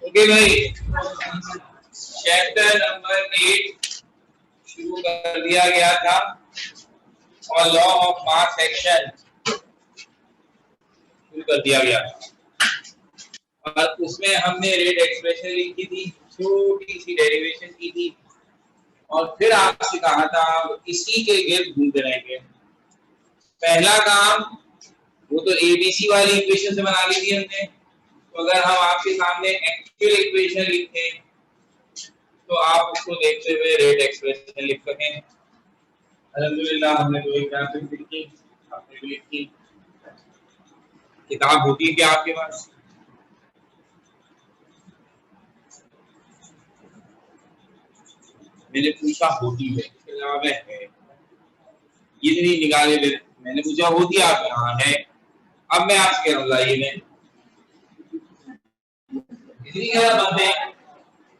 Okay भाई, chapter number 8 शुरू कर दिया गया था और लॉ ऑफ मास एक्शन शुरू कर दिया गया और उसमें हमने रेट एक्सप्रेशन लिखी थी, छोटी सी डेरिवेशन की थी और फिर आपसे कहा था इसी के गिर्द घूमते रहेंगे। पहला काम वो तो एबीसी वाली इक्वेशन से बना ली थी हमने, तो अगर हम आपके सामने एक्चुअल इक्वेशन लिखें तो आप उसको देखते हुए रेट एक्सप्रेशन लिख सकें। अल्हम्दुलिल्लाह हमने तो एक ग्राफिक लिखी, आपने भी लिखी। किताब होती है क्या आपके पास? मैंने पूछा होती है, जवाब है। ये नहीं निकाले, मैंने पूछा होती है आप यहाँ है। अब मैं आपसे कह रहा हूँ लाइए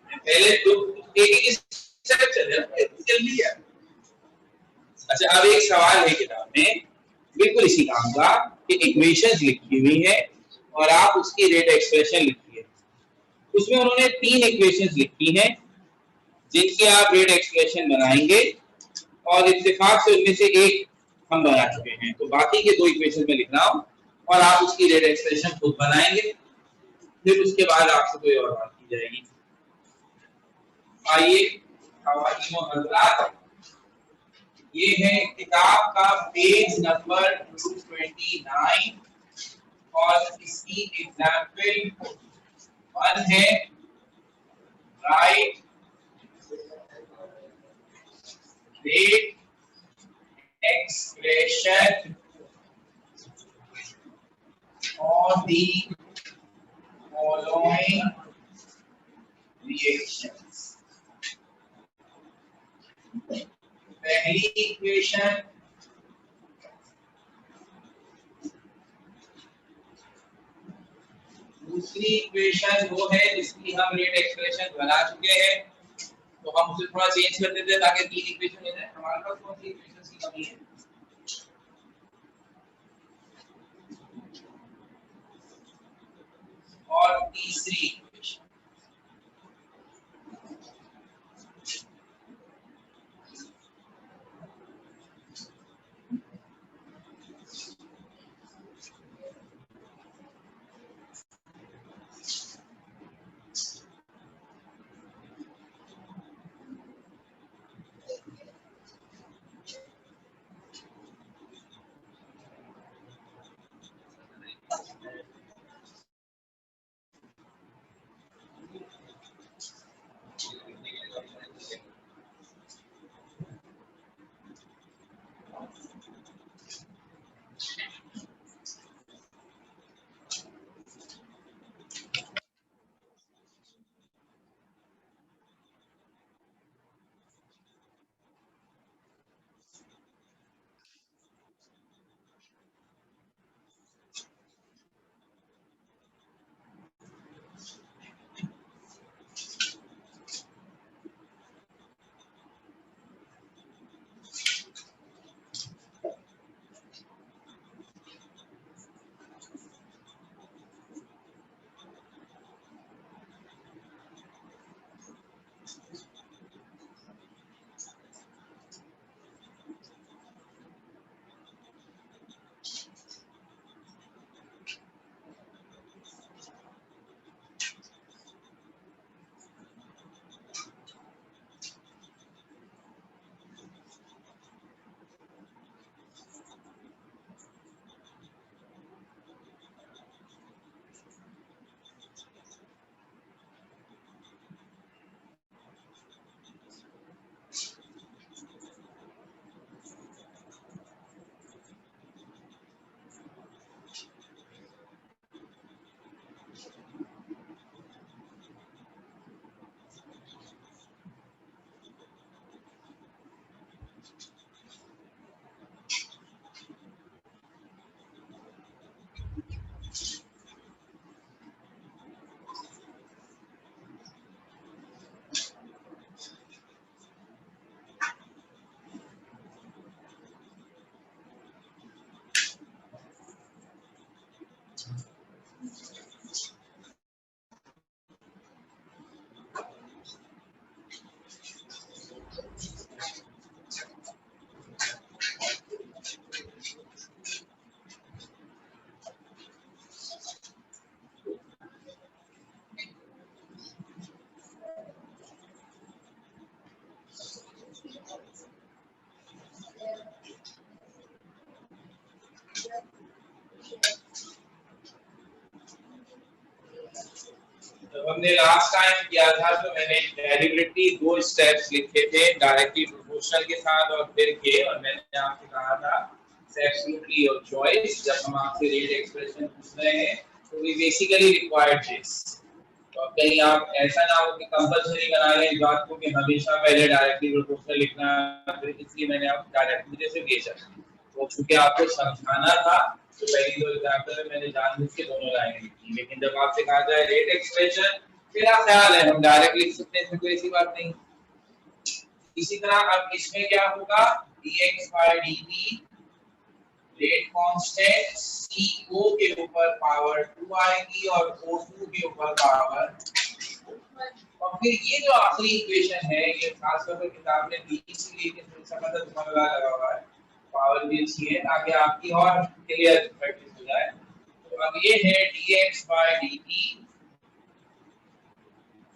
पहले तो एक स्टेप चले जल्दी है। अच्छा, अब एक सवाल है किताब में बिल्कुल इसी काम का कि इक्वेशंस लिखी हुई है और आप उसकी रेट एक्सप्रेशन लिखिए। उसमें उन्होंने 3 इक्वेशंस लिखी हैं जिनकी आप रेट एक्सप्रेशन बनाएंगे और इत्तेफाक से उनमें से एक हम बना चुके हैं, तो बाकी के 2 इक्वेशन में लिख रहा हूं और आप उसकी रेट एक्सप्रेशन खुद बनाएंगे, फिर उसके बाद आपसे कोई और बात की जाएगी। आइए हज़रात, ये है किताब का पेज नंबर 229 और इसकी एग्जाम्पल 1 है राइट रेट एक्सप्रेशन और दी following reactions। पहली इक्वेशन दूसरी इक्वेशन वो है जिसकी हम रेट एक्सप्रेशन बना चुके हैं, तो हम उसे थोड़ा चेंज कर देते हैं ताकि 3 इक्वेशन हो जाए। हमारे पास कौन सी इक्वेशन की कमी है? और तीसरी इक्वेशन जब हमने लास्ट टाइम किया था तो मैंने डेरिवेटिवली दो स्टेप्स लिखे थे, डायरेक्टली प्रोपोर्शनल के साथ और फिर के, और मैंने आपसे कहा था एब्सोल्युटली योर चॉइस। जब हम आपसे रेट एक्सप्रेशन पूछ रहे हैं तो वी बेसिकली रिक्वायर्ड दिस। तो अब कहीं आप ऐसा ना हो कि कंपल्सरी बना लें इस बात को कि हमेशा पहले डायरेक्टली प्रोपोर्शनल लिखना है, इसलिए मैंने आप डायरेक्टली जैसे भेजा। तो चूंकि आपको समझाना था तो पहली दो एग्जांपल में मैंने जानबूझ के दोनों लाइनें लिखी, लेकिन जब आपसे कहा जाए रेट एक्सप्रेशन मेरा ख्याल है हम डायरेक्ट लिख सकते हैं, इसमें कोई ऐसी बात नहीं। इसी तरह अब इसमें क्या होगा, dx by dt rate constant co के ऊपर पावर 2 आएगी और o2 के ऊपर पावर, और फिर ये जो आखिरी इक्वेशन है ये खासतौर पर किताब में दी इसलिए कि थोड़ा सा तुम्हारा लगा हुआ है, पावर भी अच्छी है ताकि आपकी और क्लियर प्रैक्टिस हो जाए। तो अब ये है dx by dt।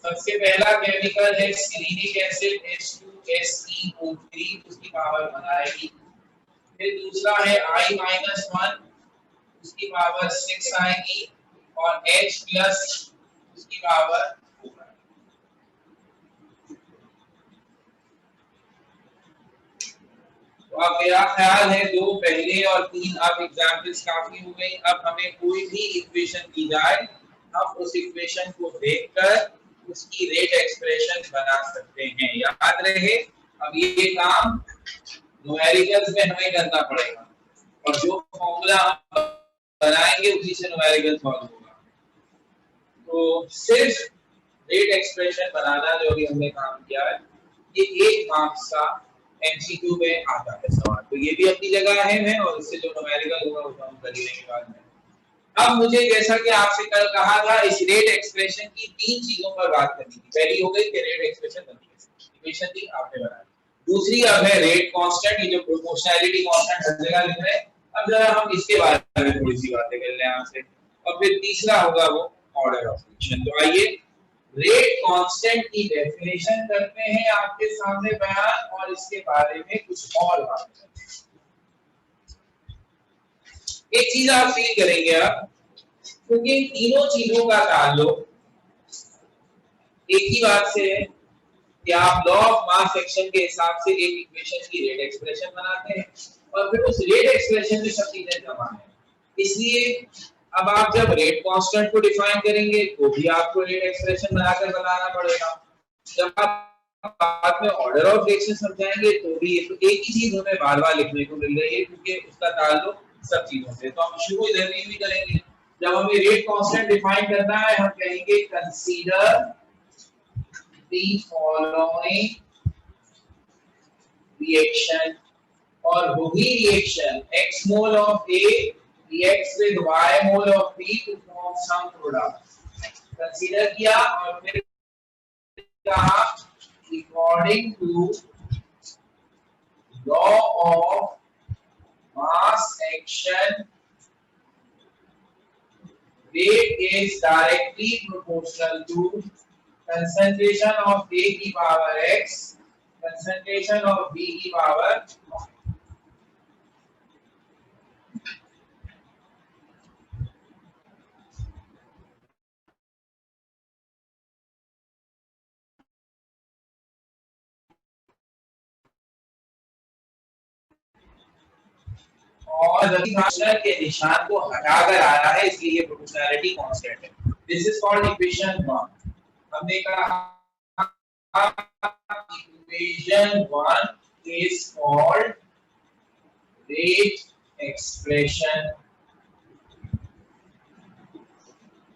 सबसे पहला केमिकल है सिलिनिक एसिड H2SeO3, उसकी पावर 1 आएगी। फिर दूसरा है I-1, उसकी पावर 6 आएगी, और H+ उसकी पावर 4 आएगी। तो अब मेरा ख्याल है दो पहले और तीन अब एग्जांपल्स काफी हो गई। अब हमें कोई भी इक्वेशन दी जाए हम उस इक्वेशन को देखकर उसकी रेट एक्सप्रेशन बना सकते हैं। याद रहे अब ये काम न्यूमेरिकल्स में हमें करना पड़ेगा, और जो फॉर्मूला हम बनाएंगे उसी से न्यूमेरिकल सॉल्व होगा। तो सिर्फ रेट एक्सप्रेशन बनाना जो भी हमने काम किया है ये एक मार्क्स का एमसीक्यू में आता है सवाल, तो ये भी अपनी जगह है और इससे जो न्यूमेरिकल होगा वो हम कर लेंगे बाद में। अब मुझे जैसा कि आपसे कल कहा था इस रेट एक्सप्रेशन की तीन चीजों पर बात करनी थी। पहली हो गई कि रेट एक्सप्रेशन बनती है, इक्वेशन थी आपने बनाई। दूसरी अब है रेट कांस्टेंट, ये जो प्रोपोर्शनैलिटी कांस्टेंट हर जगह लिख रहे हैं, अब जरा हम इसके बारे में थोड़ी सी बातें कर लें आपसे। और फिर तीसरा होगा वो ऑर्डर ऑफ इक्वेशन। तो आइए रेट कांस्टेंट की डेफिनेशन करते हैं आपके सामने बयान, और इसके बारे में कुछ और बात करते हैं। एक चीज आप फील करेंगे आप, क्योंकि तीनों चीजों का ताल्लुक एक ही बात से है कि आप लॉ ऑफ मास सेक्शन के हिसाब से एक इक्वेशन की रेट एक्सप्रेशन बनाते हैं और फिर उस रेट एक्सप्रेशन में सब चीजें जमा है। इसलिए अब आप जब रेट कांस्टेंट को डिफाइन करेंगे तो भी आपको रेट एक्सप्रेशन बनाकर बनाना पड़ेगा। जब आप बाद में ऑर्डर ऑफ रिएक्शन समझाएंगे तो भी एक ही चीज हमें बार-बार लिखने को मिल रही है क्योंकि उसका ताल्लुक सब चीजों से। तो हम शुरू इधर भी करेंगे। जब हमें रेट कांस्टेंट डिफाइन करना है हम कहेंगे कंसीडर द फॉलोइंग रिएक्शन, और वही reaction x mole of A reacts with y mole of B to form some product। Consider किया और फिर कहा according to law of mass action rate is directly proportional to concentration of A की power x, concentration of B की power y। और functional के निशान को हटाकर आ रहा है इसलिए ये प्रोपोर्शनैलिटी कांस्टेंट है। This is called equation 1। हमने कहा equation 1 is called rate expression.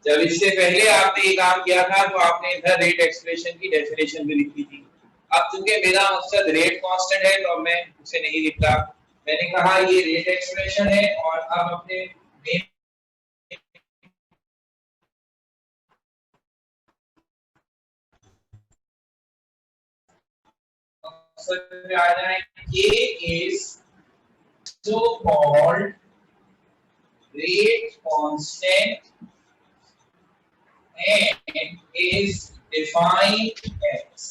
जब इससे पहले आपने ये काम किया था तो आपने इधर रेट एक्सप्रेशन की डेफिनेशन भी लिखी थी। अब चूंकि मेरा मकसद रेट कांस्टेंट है तो मैं उसे नहीं लिखता, मैंने कहा ये रेट एक्सप्रेशन है और अब अपने मेन मकसद पे आ जाए। K is so called rate constant and is defined as,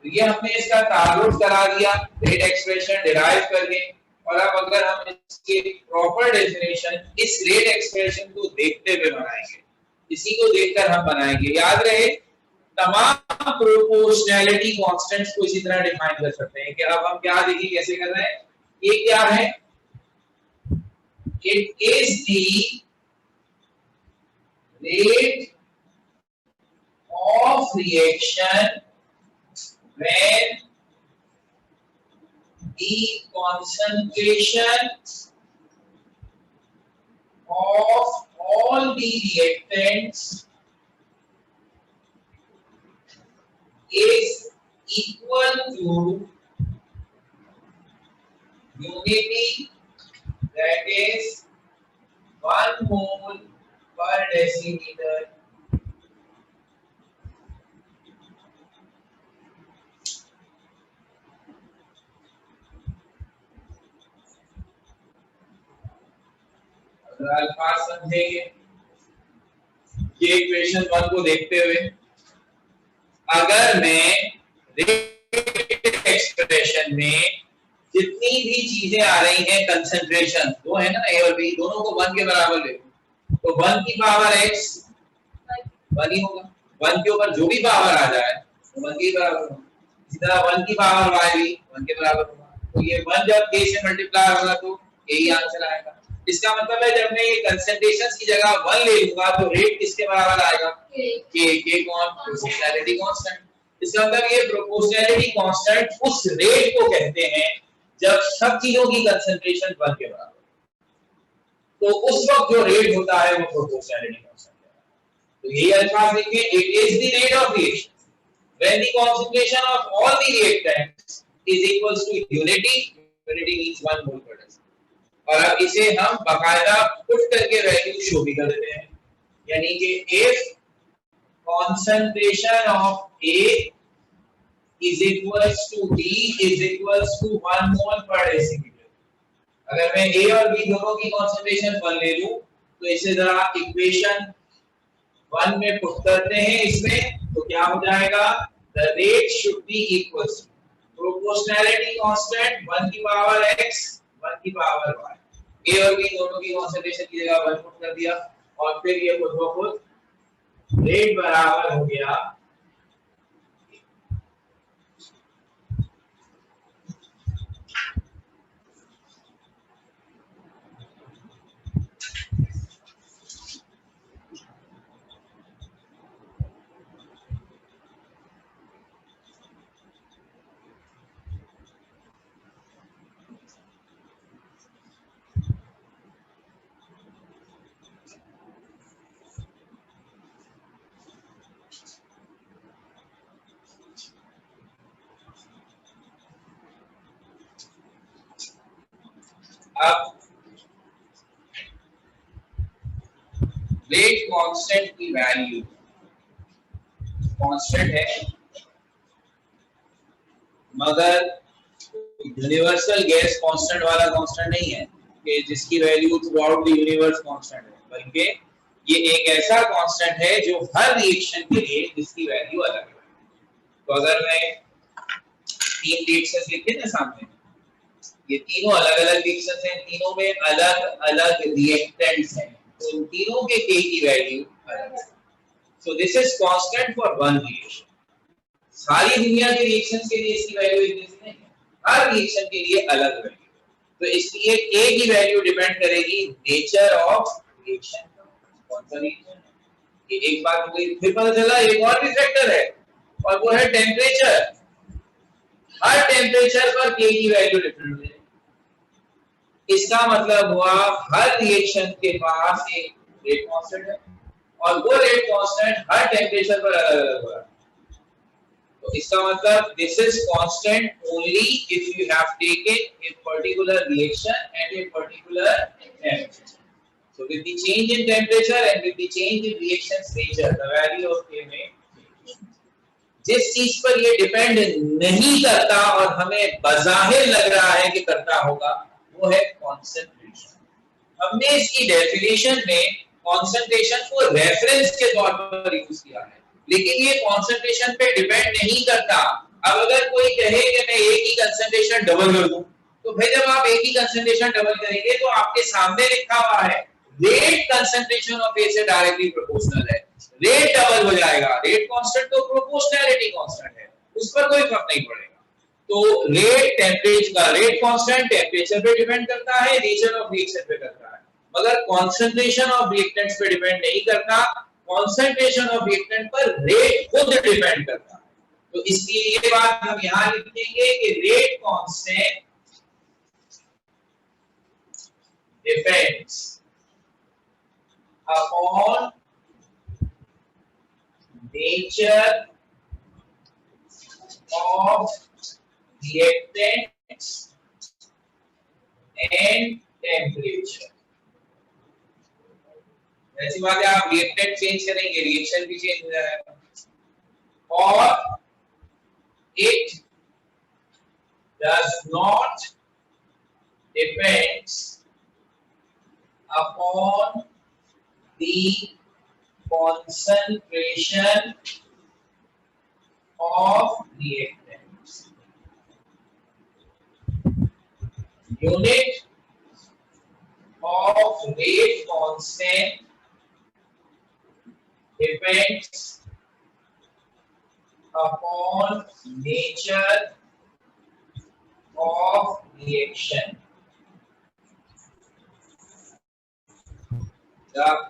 ये हमने इसका ताल्लुक करा दिया रेट एक्सप्रेशन डिराइव करके, और अब अगर हम इसके प्रॉपर डेफिनेशन इस रेट एक्सप्रेशन को देखते हुए बनाएंगे, इसी को देखकर हम बनाएंगे। याद रहे तमाम प्रोपोर्शनैलिटी कांस्टेंट्स को इसी तरह डिफाइन कर सकते हैं कि अब हम क्या देखिए कैसे कर रहे हैं। ये क्या है, it is the rate of reaction when the concentration of all the reactants is equal to unity, that is 1 mole per decimeter alpha समझेंगे। ये इक्वेशन 1 को देखते हुए अगर मैं रेट एक्सप्रेशन में जितनी भी चीजें आ रही हैं कंसंट्रेशन दो है ना ए और बी दोनों को 1 के बराबर ले तो 1 की पावर x 1 ही होगा, 1 के ऊपर जो भी पावर आ जाए तो 1 के बराबर होगा। इसी तरह 1 की पावर y भी 1 के बराबर होगा। तो ये 1 जब k से मल्टीप्लाई होगा तो यही आंसर आएगा। इसका मतलब है जब मैं ये कंसंट्रेशंस की जगह 1 ले लूंगा तो रेट किसके बराबर आएगा, k कौन, प्रोपोर्शनैलिटी कांस्टेंट। इसका मतलब ये प्रोपोर्शनैलिटी कांस्टेंट उस रेट को कहते हैं जब सब चीजों की कंसंट्रेशन 1 के बराबर, तो उस वक्त जो रेट होता है वो प्रोपोर्शनैलिटी कांस्टेंट है। तो यही अल्फाज लिखें, it is the rate of reaction when the concentration of all the reactants is equals to unity, unity means 1 mole per decimeter। और अब इसे हम बाकायदा पुट करके वैल्यू शो भी कर देते हैं, यानी कि if concentration of A is equals to B is equals to 1 mole per decimeter, अगर मैं A और B दोनों की concentration 1 ले लूं तो इसे जरा इक्वेशन 1 में पुट करते हैं इसमें तो क्या हो जाएगा, the rate should be equals to proportionality constant 1 की पावर x 1 की पावर y। A और B दोनों की कंसंट्रेशन की जगह 1 पुट कर दिया और फिर ये खुद ब खुद रेट बराबर हो गया अब रेट कांस्टेंट की वैल्यू कांस्टेंट है मगर यूनिवर्सल गैस कांस्टेंट वाला कांस्टेंट नहीं है कि जिसकी value through out the universe constant है, बल्कि ये एक ऐसा कांस्टेंट है जो हर रिएक्शन के लिए जिसकी वैल्यू अलग है। तो अगर मैं 3 रिएक्शंस लिखे ना सामने, ये तीनों अलग-अलग रिएक्शंस हैं, तीनों में अलग-अलग रिएक्टेंट्स हैं, तो इन तीनों के k की वैल्यू अलग है। So this is constant for one reaction. सारी दुनिया के रिएक्शंस के लिए इसकी वैल्यू एक जैसी नहीं है, हर रिएक्शन के लिए अलग वैल्यू। तो इसलिए k की वैल्यू डिपेंड करेगी नेचर ऑफ रिएक्शन, कौन सा रिएक्शन है। ये एक बात हो गई। फिर पता चला एक और भी फैक्टर है और वो है टेंपरेचर। हर टेंपरेचर पर k की वैल्यू डिफरेंट है। इसका मतलब हुआ हर रिएक्शन के पास एक रेट कांस्टेंट है और वो रेट कांस्टेंट हर टेंपरेचर पर अलग-अलग होगा। तो इसका मतलब this is constant only if you have taken a particular reaction at a particular temperature. So with the change in temperature and with the change in reaction's nature, the value of K may change. जिस चीज पर ये depend नहीं करता और हमें बज़ाहिर लग रहा है कि करता होगा वो है कंसंट्रेशन। हमने इसकी डेफिनेशन में कंसंट्रेशन को रेफरेंस के तौर पर यूज किया है, लेकिन ये कंसंट्रेशन पे डिपेंड नहीं करता। अब अगर कोई कहे कि मैं A की कंसंट्रेशन डबल कर दूं तो भाई जब आप एक ही कंसंट्रेशन डबल करेंगे तो आपके सामने लिखा हुआ है रेट कंसंट्रेशन ऑफ ए से डायरेक्टली प्रोपोर्शनल है, रेट डबल हो जाएगा, रेट कांस्टेंट तो प्रोपोर्शनैलिटी कांस्टेंट है, उस पर कोई फर्क नहीं पड़ेगा। तो रेट टेम्परेचर का रेट कांस्टेंट टेम्परेचर पे डिपेंड करता है, नेचर ऑफ रिएक्शन पे करता है, मगर कंसंट्रेशन ऑफ रिएक्टेंट्स पे डिपेंड नहीं करता, कंसंट्रेशन ऑफ रिएक्टेंट पर रेट खुद डिपेंड करता है। तो इसलिए ये बात हम यहां लिखेंगे कि rate constant depends upon nature of reactants and temperature। ऐसी बात है, आप रिएक्टेंट चेंज करेंगे रिएक्शन भी चेंज हो जाएगा, और it does not depends upon the concentration of reactants। Unit of rate constant depends upon nature of reaction।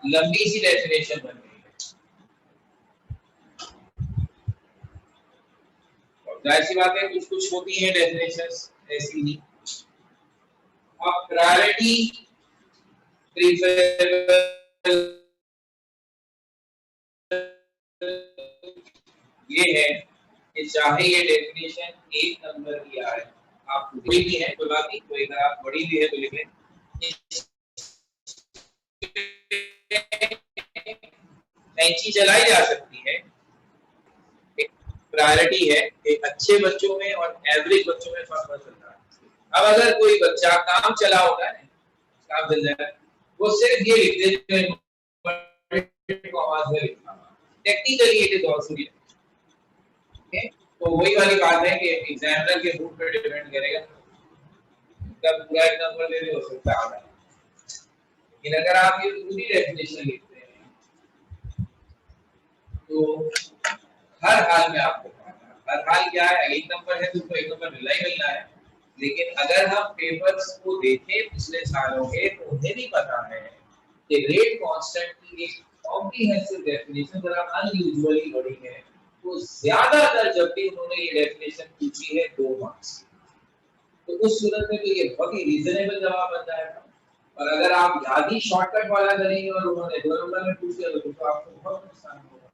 लंबी सी डेफिनेशन बन गई है, और जाहिर सी बात है कुछ कुछ होती है डेफिनेशंस ऐसी ही। अब प्रायोरिटी प्रीफरेबल ये है कि चाहे ये डेफिनेशन एक नंबर की आए, आप कोई भी है कोई बात नहीं, कोई अगर आप बड़ी भी है तो लिख लें, कैंची चलाई जा सकती है, एक प्रायोरिटी है, एक अच्छे बच्चों में और एवरेज बच्चों में फर्क चलता है। अब अगर कोई बच्चा काम चला होगा ना, काम चल जाए, वो सिर्फ ये लिख दे कॉमास में लिखा हुआ, technically it is also okay. तो वही वाली बात है कि एग्जामिनर के मूड पे डिपेंड करेगा, कब पूरा एक नंबर दे दे हो सकता है, लेकिन अगर आप ये पूरी डेफिनेशन लिखते हैं तो हर हाल में आपको हर हाल क्या है, एक नंबर है तो उसको एक नंबर मिलना ही मिलना है। लेकिन अगर हम पेपर्स को देखें पिछले सालों के तो उन्हें भी पता है कि रेट कांस्टेंट की एक कॉम्प्रिहेंसिव डेफिनेशन जरा अनयूजुअली बड़ी है, तो ज्यादातर जब भी उन्होंने ये डेफिनेशन पूछी है 2 मार्क्स, तो उस सूरत में तो ये बहुत ही रीजनेबल जवाब बन जाएगा। और अगर आप याद ही शॉर्टकट वाला करेंगे और उन्होंने 2 नंबर में पूछ लिया तो आपको बहुत नुकसान होगा।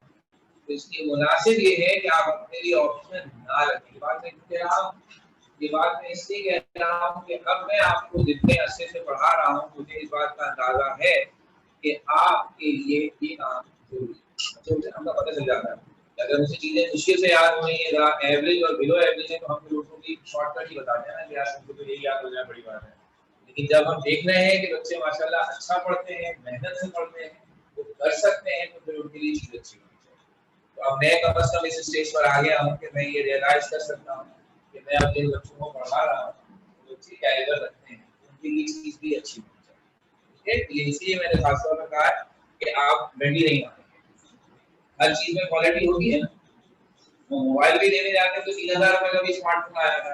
तो इसलिए मुनासिब ये है कि आप अपने लिए ऑप्शन ना रखें। ये बात मैं इसलिए कह रहा हूँ कि अब मैं आपको जितने अरसे से पढ़ा रहा हूँ मुझे इस बात का अंदाजा है कि आपके लिए ये काम जरूरी है, हमको पता चल जाता है। अगर मुझे चीजें मुश्किल से याद हो रही है, एवरेज और बिलो एवरेज है, तो हम लोगों की शॉर्टकट ही बताते हैं ना कि यार तुमको तो यही याद हो जाए, बड़ी बात है। लेकिन जब हम देख रहे हैं कि बच्चे माशाल्लाह अच्छा पढ़ते हैं, मेहनत से पढ़ते हैं, वो कर सकते हैं, तो फिर उनके लिए चीज अच्छी होनी चाहिए। तो अब मैं कम से कम इस स्टेज पर आ गया हूँ कि मैं ये रियलाइज कर सकता हूँ कि मैं अपने बच्चों को पढ़ा रहा हूँ, वो अच्छी कैलिबर रखते हैं, उनके लिए चीज भी अच्छी होनी चाहिए। ठीक है, इसलिए मैंने खासतौर पर कहा कि आप रेडी नहीं होंगे, हर चीज में क्वालिटी होगी है ना। मोबाइल भी लेने जाते हैं तो 3000 रुपए का भी स्मार्टफोन आया था,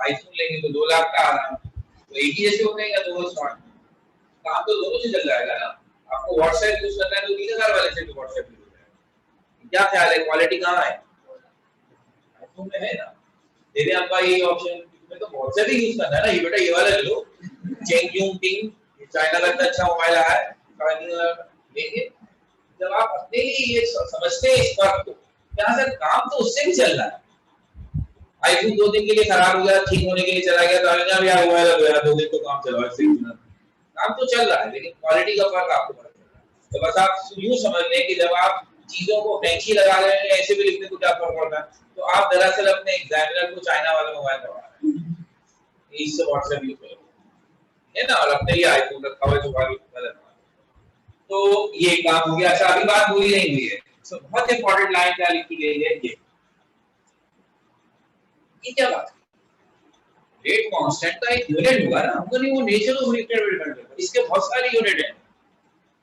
आईफोन लेंगे तो 2 लाख का आ रहा है, तो एक ही जैसे होते हैं या 2 स्मार्टफोन, काम तो दोनों से चल जाएगा ना। आपको व्हाट्सएप यूज करना है तो 3000 वाले से भी व्हाट्सएप यूज हो जाएगा। क्या ख्याल है, क्वालिटी कहाँ है? आईफोन में है ना, दे दे आपका ये ऑप्शन में तो व्हाट्सएप ही यूज करना है ना, ये बेटा ये वाला ले लो, चेंजिंग टिंग चाइना का अच्छा मोबाइल आया है। लेकिन जब आप अपने लिए ये समझते हैं इस बात को, यहाँ से काम तो उससे भी चल रहा है। आईफोन 2 दिन के लिए खराब हो गया, ठीक होने के लिए चला गया, तो आगे भी आ गया 2 दिन तो काम चला, काम तो चल रहा है, लेकिन क्वालिटी का फर्क आपको पता चल रहा है। तो बस आप यूं समझ लें कि जब आप चीजों को फैंसी लगा रहे हैं, ऐसे भी लिखने को क्या फर्क पड़ रहा है, तो आप दरअसल अपने एग्जामिनर को चाइना वाला मोबाइल करवा रहे हैं, इससे व्हाट्सएप यूज करो है ना, और अपने ही आईफोन रखा हुआ जो गलत। तो ये काम हो गया। अच्छा, अभी बात पूरी नहीं हुई है, तो बहुत इंपॉर्टेंट लाइन क्या लिखी गई है, ये क्या बात है, रेट कांस्टेंट का एक यूनिट होगा ना, हमको नहीं वो नेचर ऑफ रिएक्टेंट पे डिपेंड करता है, इसके बहुत सारे यूनिट हैं,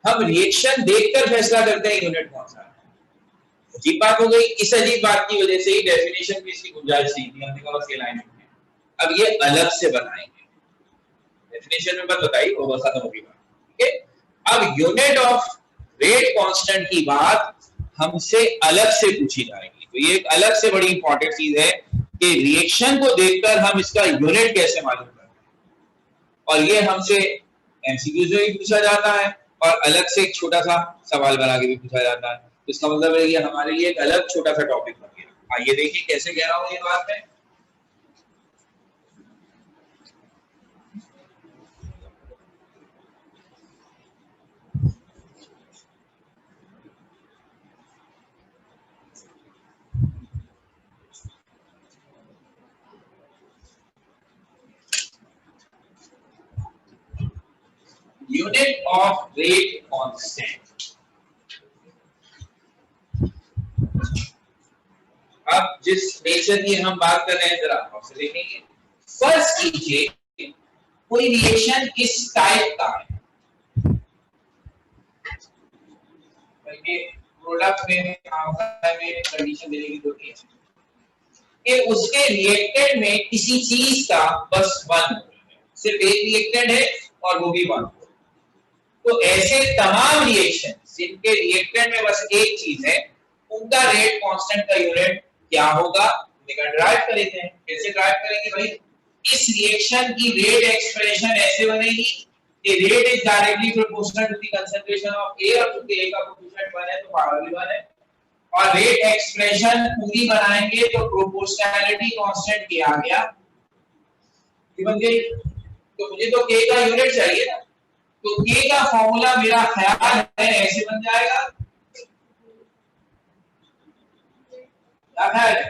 हम रिएक्शन देखकर फैसला करते हैं यूनिट कौन सा है। अजीब बात हो गई, इस अजीब बात की वजह से ही डेफिनेशन में इसकी गुंजाइश नहीं थी, हमने कहा बस ये लाइन है, अब ये अलग से बनाएंगे, डेफिनेशन में मत बताइए, वो खत्म होगी बात, ठीक है। अब यूनिट ऑफ रेट कांस्टेंट की बात हमसे अलग से पूछी जाएगी, तो ये एक अलग से बड़ी इंपॉर्टेंट चीज है कि रिएक्शन को देखकर हम इसका यूनिट कैसे मालूम करते हैं, और ये हमसे एमसीक्यू से भी पूछा जाता है और अलग से एक छोटा सा सवाल बना के भी पूछा जाता है, तो इसका मतलब है ये हमारे लिए एक अलग छोटा सा टॉपिक बन गया। आइए देखिए कैसे कह रहा हूं ये बात है। यूनिट ऑफ रेट कांस्टेंट, अब जिस नेचर की हम बात कर रहे हैं जरा आप से देखेंगे। फर्स्ट कीजिए कोई रिएक्शन इस टाइप का है, बल्कि प्रोडक्ट में कंडीशन देने की जरूरत है कि उसके रिएक्टेंट में किसी चीज का बस वन, सिर्फ एक रिएक्टेंट है और वो भी वन, तो ऐसे तमाम रिएक्शन जिनके रिएक्टेंट में बस एक चीज है उनका रेट कांस्टेंट का यूनिट क्या होगा, ड्राइव करेंगे। कैसे ड्राइव करेंगे भाई, इस रिएक्शन की रेट एक्सप्रेशन ऐसे बनेगी कि rate is directly proportional to the concentration of A, और क्योंकि ए का कोएफिशिएंट 1 है तो पावर भी 1 है, और रेट एक्सप्रेशन पूरी बनाएंगे तो प्रोपोर्शनैलिटी कांस्टेंट क्या आ गया, ये बन गई। तो मुझे तो k का यूनिट चाहिए ना, तो k का फॉर्मूला मेरा ख्याल है ऐसे बन जाएगा, क्या ख्याल है,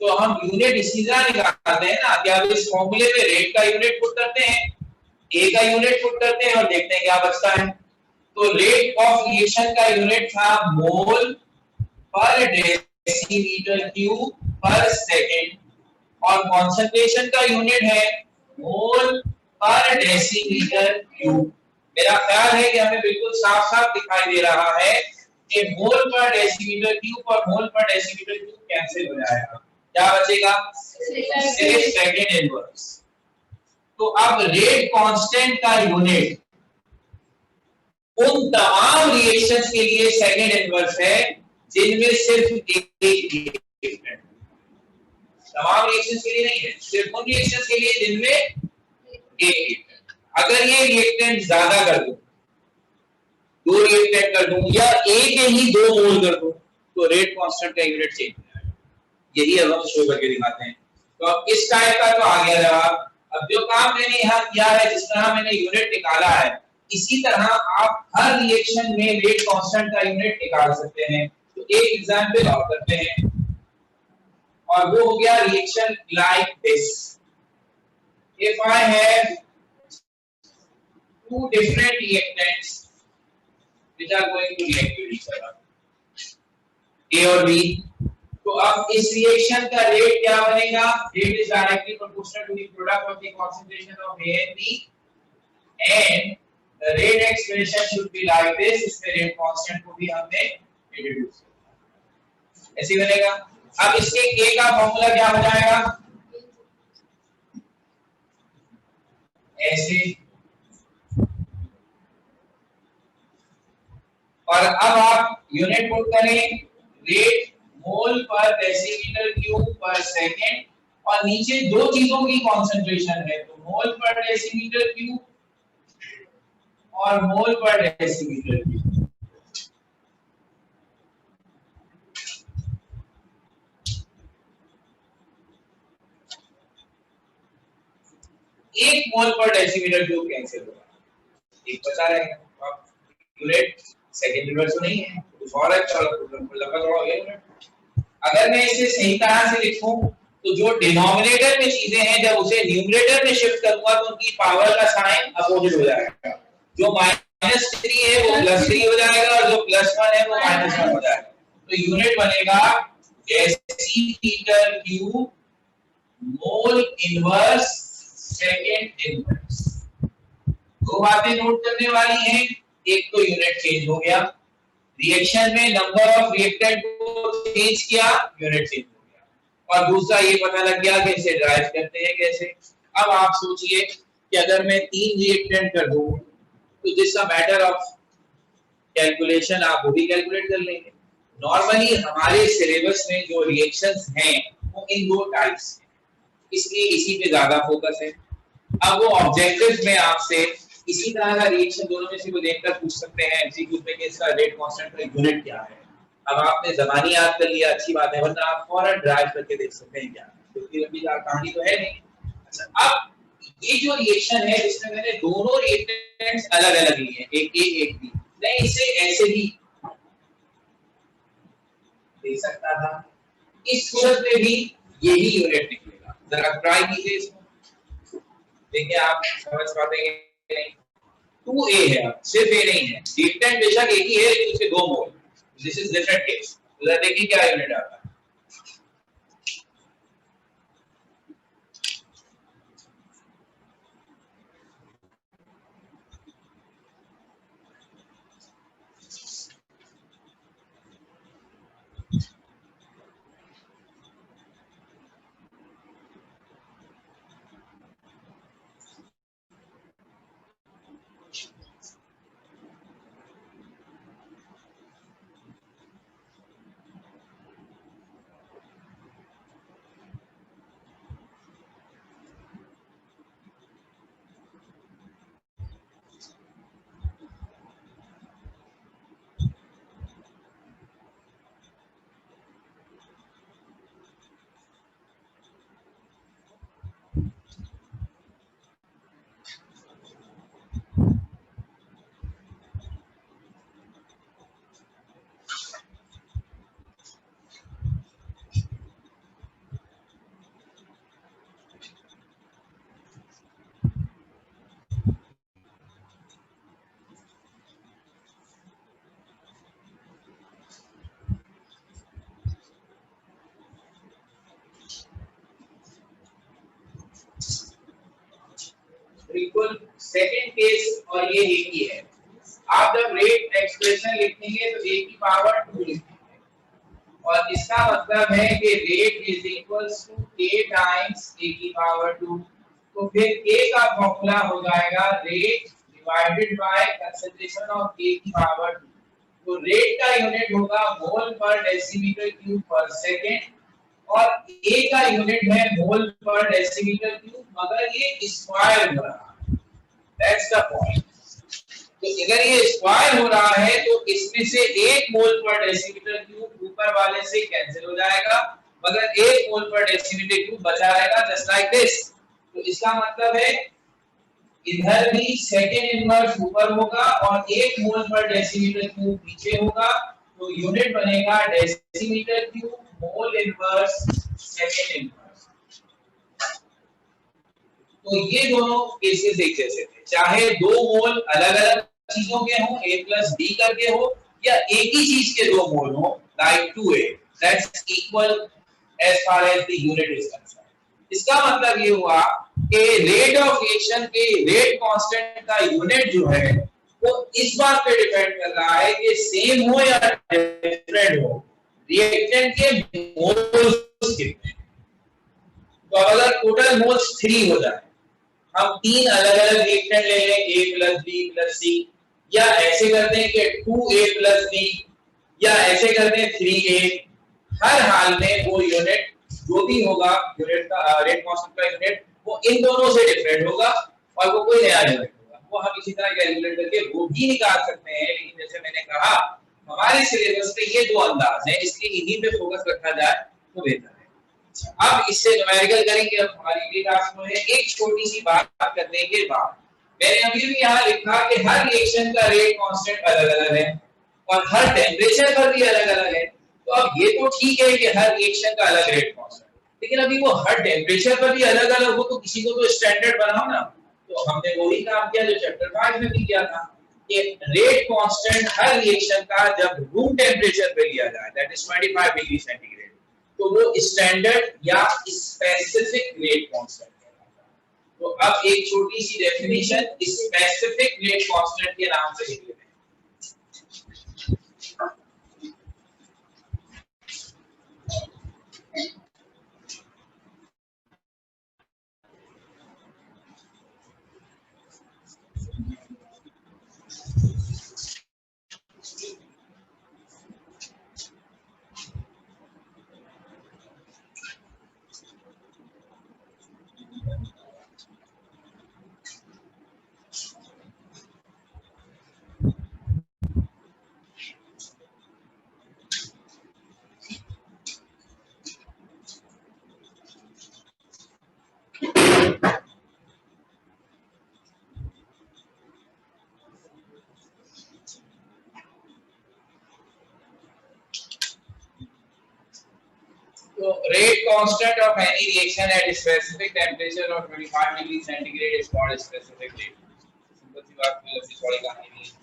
तो हम यूनिट इसी तरह निकालते हैं ना कि अब इस फॉर्मूले में रेट का यूनिट पुट करते हैं, a का यूनिट पुट करते हैं और देखते हैं क्या बचता है। तो रेट ऑफ रिएक्शन का यूनिट था मोल per decimetre cube per second, और कंसंट्रेशन का यूनिट है मोल पर डेसीमीटर क्यूब। मेरा ख्याल है कि हमें बिल्कुल साफ-साफ दिखाई दे रहा है कि मोल पर डेसीमीटर क्यूब और मोल पर डेसीमीटर क्यूब कैंसिल हो जाएगा, क्या बचेगा, सिर्फ सेकंड इनवर्स। तो अब रेट कांस्टेंट का यूनिट उन तमाम रिएक्शंस के लिए सेकंड इनवर्स है जिनमें सिर्फ एक रिएक्टेंट, तमाम रिएक्शंस के लिए नहीं है, सिर्फ उन रिएक्शंस के लिए जिनमें एक रिएक्टेंट। अगर ये रिएक्टेंट ज्यादा कर दूं, दो रिएक्टेंट कर दूं या एक ही 2 मोल कर दूं, तो रेट कांस्टेंट का यूनिट चेंज हो जाएगा। यही अब हम शो करके दिखाते हैं। तो अब इस टाइप का तो आ गया जवाब। अब जो काम मैंने यहाँ किया है, जिस तरह मैंने यूनिट निकाला है, इसी तरह आप हर रिएक्शन में रेट कांस्टेंट का यूनिट निकाल सकते हैं। तो एक एग्जांपल और करते हैं, और वो हो गया reaction like this. If I have two different reactants which are going to react with each other, A और B, तो अब इस रिएक्शन का रेट क्या बनेगा, rate is directly proportional to the product of the concentration of A and B, and the rate expression should be like this। इसमें rate constant को भी हमने इंट्रोड्यूस किया, ऐसे बनेगा। अब इसके K का फॉर्मूला क्या हो जाएगा, ऐसे, और अब आप यूनिट पुट करें रेट मोल per decimetre cube per second, और नीचे दो चीजों की कंसंट्रेशन है, तो मोल पर डेसीमीटर क्यूब और मोल पर डेसीमीटर क्यूब। एक मोल पर डेसीमीटर क्यूब कैंसिल होगा, एक बचा रहेगा। अब यूनिट सेकंड इनवर्स नहीं है, कुछ और है, चलो लगभग हो गया। अगर मैं इसे सही तरह से लिखूं तो जो डिनोमिनेटर में चीजें हैं जब उसे न्यूमरेटर में शिफ्ट करूंगा तो उनकी पावर का साइन अपोजिट हो जाएगा, जो -3 है वो +3 हो जाएगा और जो +1 है वो -1 हो जाएगा। तो यूनिट बनेगा decimetre cube mole inverse, second inverse. दो बातें नोट करने वाली हैं, एक तो यूनिट चेंज हो गया, रिएक्शन में नंबर ऑफ रिएक्टेंट को चेंज किया, यूनिट चेंज हो गया, और दूसरा ये पता लग गया कि इसे ड्राइव करते हैं कैसे। अब आप सोचिए कि अगर मैं 3 रिएक्टेंट कर दूं तो this a matter of calculation, आप वो भी कैलकुलेट कर लेंगे। नॉर्मली हमारे सिलेबस में जो रिएक्शंस हैं वो इन दो टाइप्स हैं, इसलिए इसी पे ज्यादा फोकस है। अब वो ऑब्जेक्टिव में आपसे इसी तरह का रिएक्शन दोनों में से कोई देखकर पूछ सकते हैं एमसीक्यूज में कि इसका रेट कांस्टेंट का यूनिट क्या है। अब आपने ज़बानी याद कर लिया, अच्छी बात है, वरना आप फौरन ड्राइव करके देख सकते हैं क्या, क्योंकि लंबी कहानी तो है नहीं। अच्छा, अब ये जो रिएक्शन है जिसमें मैंने दोनों रिएक्टेंट्स अलग-अलग लिए हैं, एक ए एक बी, मैं इसे ऐसे भी दे सकता था, इस सूरत में भी यही यूनिट निकलेगा। जरा ट्राई कीजिए इसको, देखिए आप समझ पाते हैं कि नहीं। 2a है, सिर्फ a नहीं है, रिएक्टेंट बेशक एक ही है लेकिन उसके दो मोल, दिस इज डिफरेंट केस। जरा देखिए क्या यूनिट आता है। बिल्कुल सेकंड केस और ये एक ही है। आप जब रेट एक्सप्रेशन लिखेंगे तो a की पावर 2 लिखेंगे, और इसका मतलब है कि rate is equals to k times a की पावर 2। तो फिर k का फॉर्मूला हो जाएगा rate divided by concentration of k की पावर 2। तो रेट का यूनिट होगा mole per decimetre cube per second, और a का यूनिट है मोल पर डेसीमीटर क्यूब, मगर ये स्क्वायर हो रहा है, दैट्स द पॉइंट। तो अगर ये स्क्वायर हो रहा है तो इसमें से 1 मोल पर डेसीमीटर क्यूब ऊपर वाले से कैंसिल हो जाएगा, मगर 1 मोल पर डेसीमीटर क्यूब बचा रहेगा, जस्ट लाइक दिस। तो इसका मतलब है इधर भी सेकंड इनवर्स ऊपर होगा और 1 मोल पर डेसीमीटर क्यूब नीचे होगा, तो यूनिट बनेगा decimetre cube mole inverse second inverse. तो ये दोनों केसेस एक जैसे थे, चाहे दो मोल अलग-अलग चीजों के हों, a प्लस b करके हो, या एक ही चीज के दो मोल हो, like 2a, that's equal as far as the unit is concerned. इसका मतलब ये हुआ कि रेट ऑफ रिएक्शन के रेट कांस्टेंट का यूनिट जो है वो इस बात पे डिपेंड कर रहा है कि सेम हो या डिफरेंट हो, रिएक्टेंट के मोल्स कितने। तो अगर टोटल मोल्स 3 हो जाए, हम 3 अलग-अलग रिएक्टेंट ले लें, a plus b plus c, या ऐसे करते हैं कि 2a प्लस b, या ऐसे करते हैं 3a, हर हाल में वो यूनिट जो भी होगा, यूनिट का रेट कांस्टेंट का यूनिट, वो इन दोनों से डिफरेंट होगा और वो कोई नया यूनिट होगा। वो हम इसी तरह कैलकुलेट करके वो भी निकाल सकते हैं, लेकिन जैसे मैंने कहा हमारे सिलेबस में ये दो अंदाज हैं, इसलिए इन्हीं पे फोकस रखा जाए तो बेहतर है। अब इससे न्यूमेरिकल करेंगे। अब हमारी अगली क्लास में एक छोटी सी बात करने के बाद मैंने अभी भी यहाँ लिखा कि हर रिएक्शन का रेट कांस्टेंट अलग-अलग है और हर टेंपरेचर पर भी अलग-अलग है। तो अब ये तो ठीक है कि हर रिएक्शन का अलग रेट कांस्टेंट, लेकिन अभी वो हर टेंपरेचर पर भी अलग-अलग हो तो किसी को तो स्टैंडर्ड बनाओ ना। तो हमने वही काम किया जो चैप्टर 5 में भी किया था कि रेट कांस्टेंट हर रिएक्शन का जब रूम टेंपरेचर पे लिया जाए, दैट इज 25 डिग्री सेंटीग्रेड, तो वो स्टैंडर्ड या स्पेसिफिक रेट कांस्टेंट कहलाता है। तो अब एक छोटी सी डेफिनेशन स्पेसिफिक रेट कांस्टेंट के नाम से लिख लेते हैं। So rate constant of any reaction at specific temperature of 25 degree centigrade is called specific rate. Simple सी बात, कोई लंबी चौड़ी कहानी नहीं है।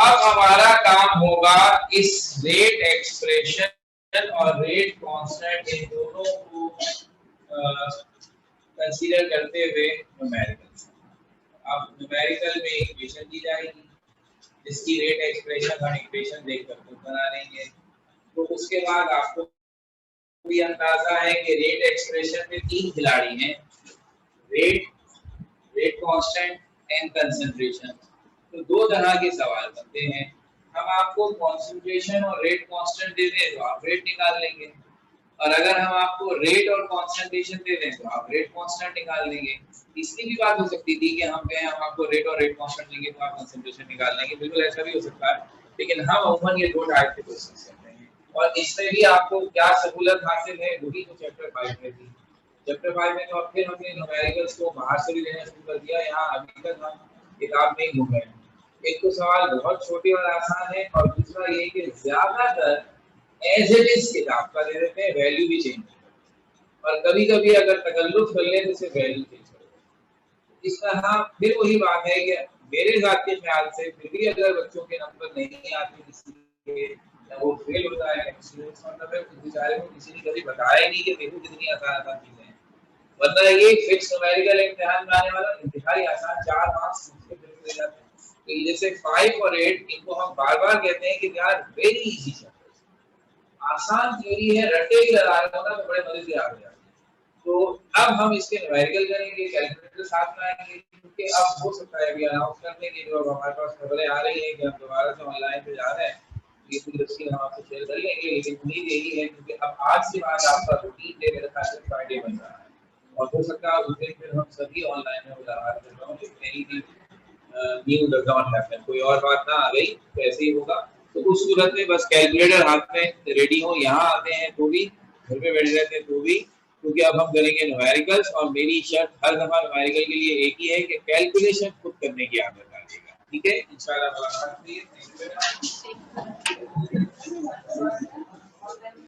अब हमारा काम होगा इस रेट एक्सप्रेशन और रेट कांस्टेंट इन दोनों को कंसीडर करते हुए न्यूमेरिकल। अब न्यूमेरिकल में इक्वेशन दी जाएगी जिसकी रेट एक्सप्रेशन हम इक्वेशन देखकर खुद बना लेंगे। तो उसके बाद आपको भी अंदाजा है कि रेट एक्सप्रेशन में तीन खिलाड़ी हैं, रेट कांस्टेंट एंड कंसंट्रेशन। तो दो तरह के सवाल बनते हैं। हम आपको कंसंट्रेशन और रेट कांस्टेंट दे दें तो आप रेट निकाल लेंगे, और अगर हम आपको रेट और कंसंट्रेशन दे दें तो आप रेट कांस्टेंट निकाल लेंगे। इसकी भी बात हो सकती थी कि हम कहें हम आपको रेट और रेट कांस्टेंट देंगे तो आप कंसंट्रेशन निकाल लेंगे, बिल्कुल ऐसा भी हो सकता है। लेकिन हम अमूमन ये दो टाइप के क्वेश्चन करते हैं, और इसमें भी आपको क्या सहूलत हासिल है वही तो चैप्टर 5 में थी। चैप्टर 5 में तो अब फिर हमने न्यूमेरिकल्स को बाहर से भी लेना शुरू कर दिया, यहाँ अभी तक हम किताब में ही घूम रहे हैं। एक तो सवाल बहुत छोटे और आसान है, और दूसरा ये कि ज्यादातर एज इट इज किताब का दे देते हैं, वैल्यू भी चेंज और कभी-कभी अगर तकल्लुफ कर ले तो सिर्फ वैल्यू चेंज कर देते। इस तरह फिर वही बात है कि मेरे ज़ात के ख्याल से फिर भी अगर बच्चों के नंबर नहीं आते किसी के, या वो फेल होता है किसी, मतलब है उस बेचारे को किसी ने कभी बताया ही नहीं कि देखो कितनी आसान चीजें हैं। वरना ये फिक्स न्यूमेरिकल इम्तिहान में आने वाला इंतहाई आसान 4 मार्क्स उसके फिर ले जाते हैं। तो जैसे 5 और 8 इनको हम बार-बार कहते हैं कि यार वेरी इजी चैप्टर्स, आसान थ्योरी है, रट्टे की लगा रहे हो ना तो बड़े मजे से याद हो जाते हैं। तो अब हम इसके न्यूमेरिकल करेंगे, कैलकुलेटर साथ में आएंगे, क्योंकि अब हो सकता है अभी अनाउंस कर देंगे जो अब हमारे पास खबरें आ रही हैं कि हम दोबारा से ऑनलाइन पे जा रहे हैं, ये पूरी तफसील हम आपसे शेयर कर लेंगे। लेकिन उम्मीद यही है क्योंकि अब आज के बाद आपका रूटीन डे मेरे ख्याल से फ्राइडे बन रहा है, और हो सकता है उस दिन फिर हम सभी ऑनलाइन में मुलाकात कर रहा हूँ, लेकिन न्यू डज नॉट हैपन, कोई और बात ना आ गई तो ऐसे ही होगा। तो उस सूरत में बस कैलकुलेटर हाथ में रेडी हो, यहाँ आते हैं तो भी, घर पे बैठे रहते हैं तो भी, क्योंकि अब हम करेंगे न्यूमेरिकल्स, और मेरी शर्त हर दफा न्यूमेरिकल के लिए एक ही है कि कैलकुलेशन खुद करने की आदत डालिएगा। ठीक है, इंशाल्लाह मुलाकात होगी।